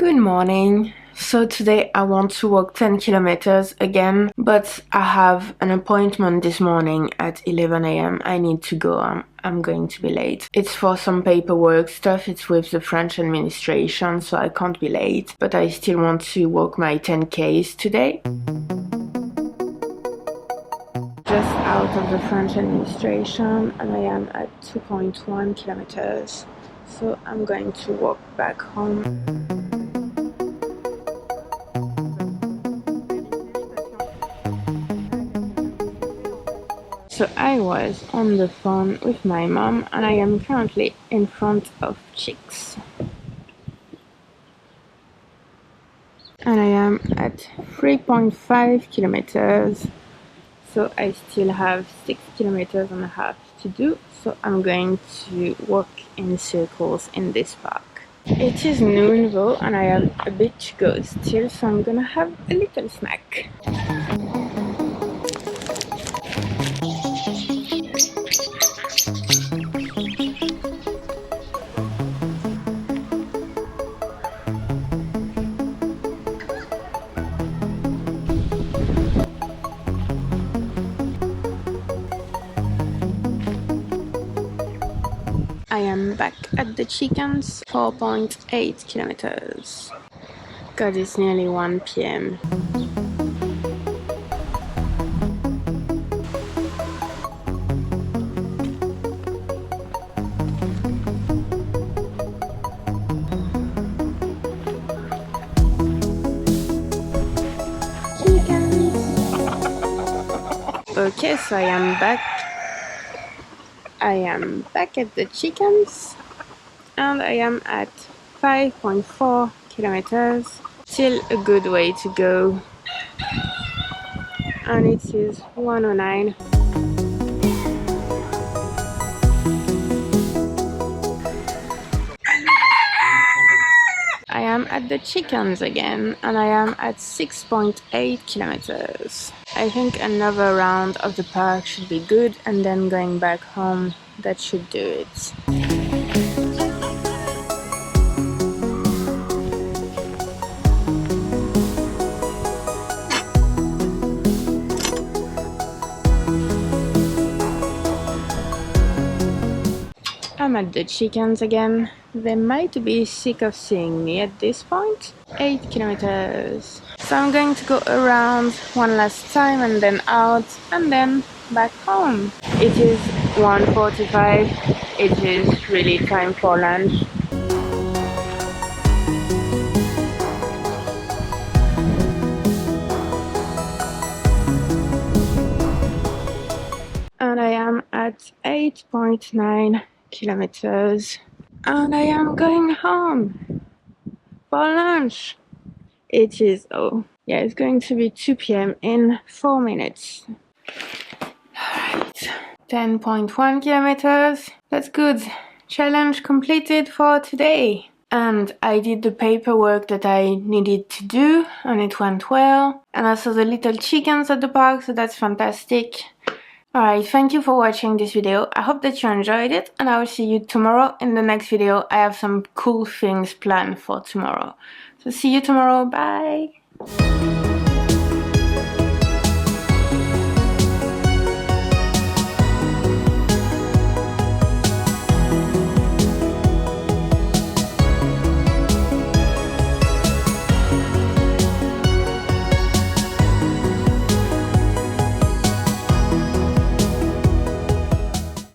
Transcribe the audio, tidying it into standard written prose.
Good morning. So today I want to walk 10 kilometers again, but I have an appointment this morning at 11 a.m. I need to go. I'm going to be late. It's for some paperwork stuff. It's with the French administration, so I can't be late, but I still want to walk my 10Ks today. Just out of the French administration, and I am at 2.1 kilometers. So I'm going to walk back home. So I was on the phone with my mom and I am currently in front of Chicks. And I am at 3.5 kilometers. So I still have 6 kilometers and a half to do. So I'm going to walk in circles in this park. It is noon though and I have a bit to go still, so I'm gonna have a little snack. I am back at the chickens, 4.8 kilometers. God, it's nearly 1 p.m. Okay, so I am back at the chickens and I am at 5.4 kilometers. Still a good way to go. And it is 1:09. I am at the chickens again and I am at 6.8 kilometers. I think another round of the park should be good and then going back home, that should do it. I'm at the chickens again. They might be sick of seeing me at this point. 8 kilometers. So I'm going to go around one last time and then out and then back home. It is 1:45. It is really time for lunch. And I am at 8.9 kilometers. And I am going home for lunch. It is, it's going to be 2 p.m. in 4 minutes. Alright, 10.1 kilometers. That's good. Challenge completed for today. And I did the paperwork that I needed to do and it went well. And I saw the little chickens at the park, so that's fantastic. Alright, thank you for watching this video. I hope that you enjoyed it and I will see you tomorrow in the next video. I have some cool things planned for tomorrow. So see you tomorrow. Bye!